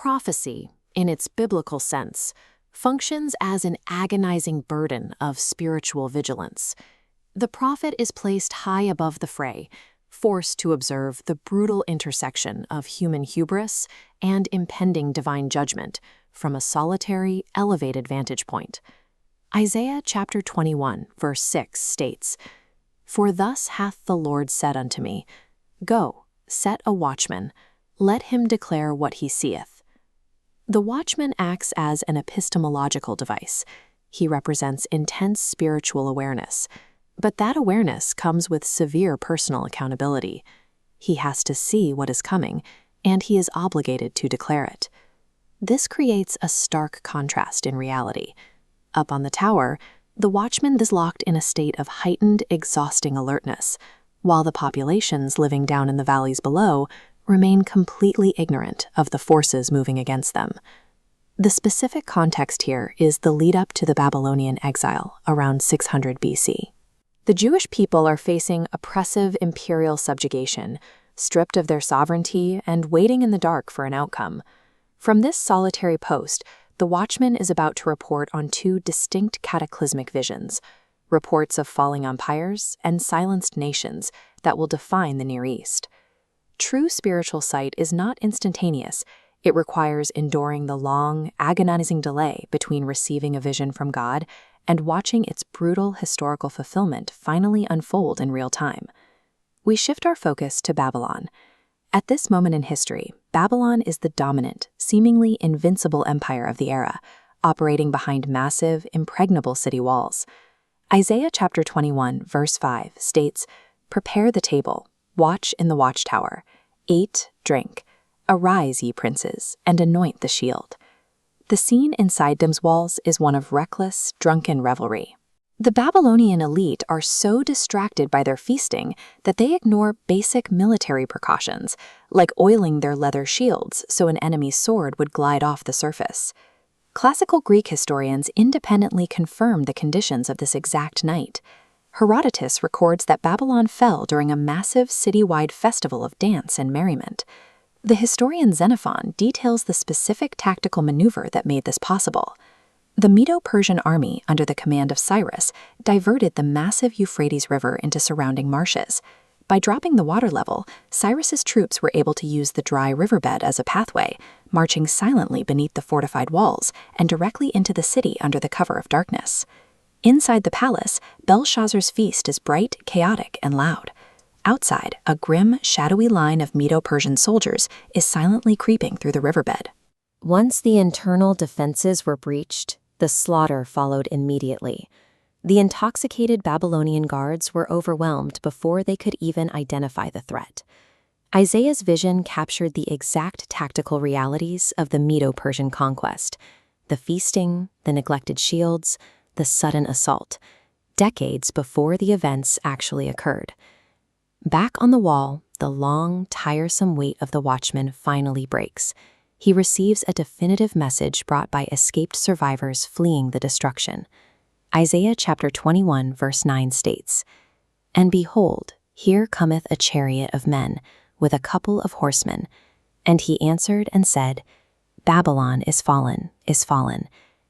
Prophecy, in its biblical sense, functions as an agonizing burden of spiritual vigilance. The prophet is placed high above the fray, forced to observe the brutal intersection of human hubris and impending divine judgment from a solitary, elevated vantage point. Isaiah chapter 21, verse 6 states, "For thus hath the Lord said unto me, Go, set a watchman, let him declare what he seeth." The watchman acts as an epistemological device. He represents intense spiritual awareness, but that awareness comes with severe personal accountability. He has to see what is coming, and he is obligated to declare it. This creates a stark contrast in reality. Up on the tower, the watchman is locked in a state of heightened, exhausting alertness, while the populations living down in the valleys below remain completely ignorant of the forces moving against them. The specific context here is the lead-up to the Babylonian exile around 600 BC. The Jewish people are facing oppressive imperial subjugation, stripped of their sovereignty and waiting in the dark for an outcome. From this solitary post, the watchman is about to report on two distinct cataclysmic visions, reports of falling empires and silenced nations that will define the Near East. True spiritual sight is not instantaneous. It requires enduring the long, agonizing delay between receiving a vision from God and watching its brutal historical fulfillment finally unfold in real time. We shift our focus to Babylon. At this moment in history, Babylon is the dominant, seemingly invincible empire of the era, operating behind massive, impregnable city walls. Isaiah chapter 21, verse 5 states, "Prepare the table, watch in the watchtower, eat, drink. Arise, ye princes, and anoint the shield." The scene inside them's walls is one of reckless, drunken revelry. The Babylonian elite are so distracted by their feasting that they ignore basic military precautions, like oiling their leather shields so an enemy's sword would glide off the surface. Classical Greek historians independently confirm the conditions of this exact night. Herodotus records that Babylon fell during a massive citywide festival of dance and merriment. The historian Xenophon details the specific tactical maneuver that made this possible. The Medo-Persian army, under the command of Cyrus, diverted the massive Euphrates River into surrounding marshes. By dropping the water level, Cyrus's troops were able to use the dry riverbed as a pathway, marching silently beneath the fortified walls and directly into the city under the cover of darkness. Inside the palace, Belshazzar's feast is bright, chaotic, and loud. Outside, a grim, shadowy line of Medo-Persian soldiers is silently creeping through the riverbed. Once the internal defenses were breached, the slaughter followed immediately. The intoxicated Babylonian guards were overwhelmed before they could even identify the threat. Isaiah's vision captured the exact tactical realities of the Medo-Persian conquest: the feasting, the neglected shields, the sudden assault, decades before the events actually occurred. Back on the wall, the long, tiresome wait of the watchman finally breaks. He receives a definitive message brought by escaped survivors fleeing the destruction. Isaiah chapter 21, verse 9 states, "And behold, here cometh a chariot of men, with a couple of horsemen. And he answered and said, Babylon is fallen,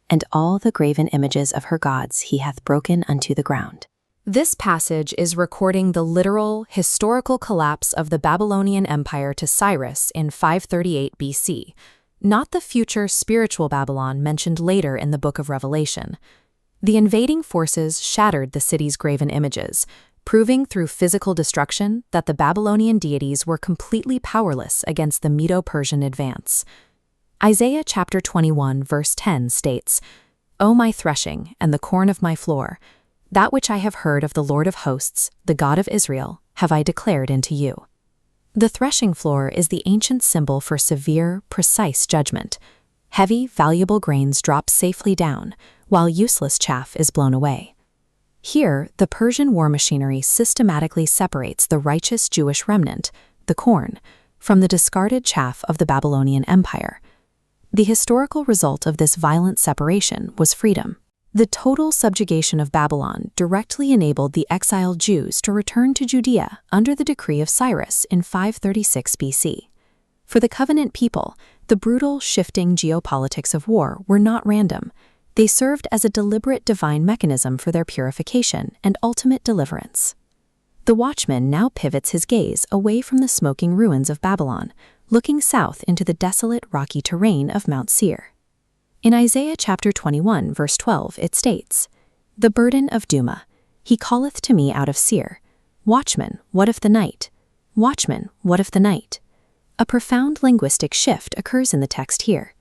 and all the graven images of her gods he hath broken unto the ground." This passage is recording the literal, historical collapse of the Babylonian Empire to Cyrus in 538 BC, not the future spiritual Babylon mentioned later in the Book of Revelation. The invading forces shattered the city's graven images, proving through physical destruction that the Babylonian deities were completely powerless against the Medo-Persian advance. Isaiah chapter 21, verse 10 states, "O my threshing, and the corn of my floor, that which I have heard of the Lord of hosts, the God of Israel, have I declared unto you." The threshing floor is the ancient symbol for severe, precise judgment. Heavy, valuable grains drop safely down, while useless chaff is blown away. Here, the Persian war machinery systematically separates the righteous Jewish remnant, the corn, from the discarded chaff of the Babylonian Empire. The historical result of this violent separation was freedom. The total subjugation of Babylon directly enabled the exiled Jews to return to Judea under the decree of Cyrus in 536 BC. For the covenant people, The brutal, shifting geopolitics of war were not random. They served as a deliberate divine mechanism for their purification and ultimate deliverance. The Watchman now pivots his gaze away from the smoking ruins of Babylon, looking south into the desolate, rocky terrain of Mount Seir. In Isaiah chapter 21, verse 12, it states, "The burden of Duma, he calleth to me out of Seir. Watchman, what of the night? Watchman, what of the night?" A profound linguistic shift occurs in the text here.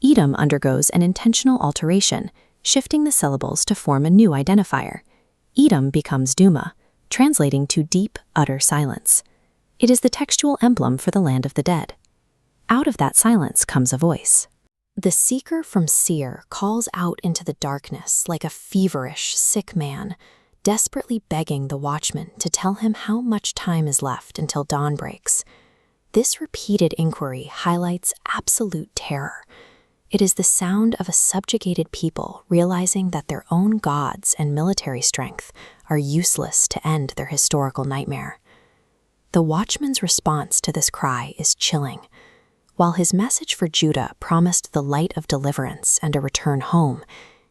Edom undergoes an intentional alteration, shifting the syllables to form a new identifier. Edom becomes Duma, translating to deep, utter silence. It is the textual emblem for the land of the dead. Out of that silence comes a voice. The seeker from Seir calls out into the darkness like a feverish, sick man, desperately begging the Watchman to tell him how much time is left until dawn breaks. This repeated inquiry highlights absolute terror. It is the sound of a subjugated people realizing that their own gods and military strength are useless to end their historical nightmare. The Watchman's response to this cry is chilling. While his message for Judah promised the light of deliverance and a return home,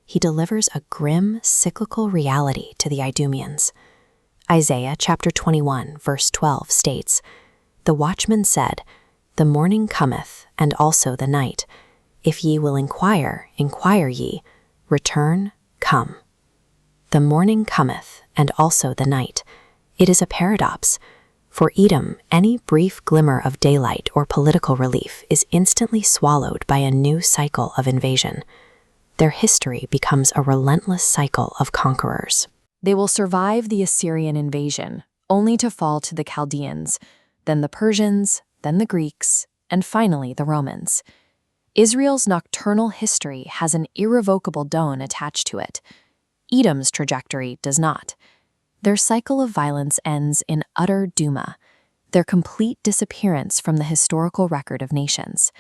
he delivers a grim, cyclical reality to the Idumeans. Isaiah chapter 21, verse 12 states, "The Watchman said, The morning cometh, and also the night. If ye will inquire, inquire ye. Return, come." The morning cometh, and also the night. It is a paradox. For Edom, any brief glimmer of daylight or political relief is instantly swallowed by a new cycle of invasion. Their history becomes a relentless cycle of conquerors. They will survive the Assyrian invasion, only to fall to the Chaldeans, then the Persians, then the Greeks, and finally the Romans. Israel's nocturnal history has an irrevocable dawn attached to it. Edom's trajectory does not. Their cycle of violence ends in utter Duma, their complete disappearance from the historical record of nations.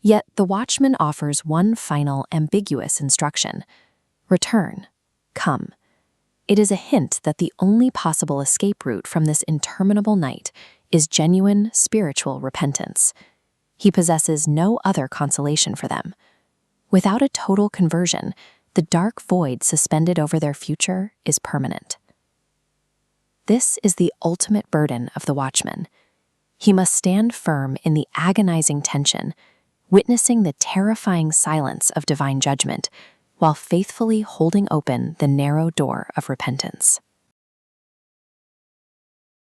Yet the Watchman offers one final ambiguous instruction: return, come. It is a hint that the only possible escape route from this interminable night is genuine spiritual repentance. He possesses no other consolation for them. Without a total conversion, the dark void suspended over their future is permanent. This is the ultimate burden of the Watchman. He must stand firm in the agonizing tension, witnessing the terrifying silence of divine judgment, while faithfully holding open the narrow door of repentance.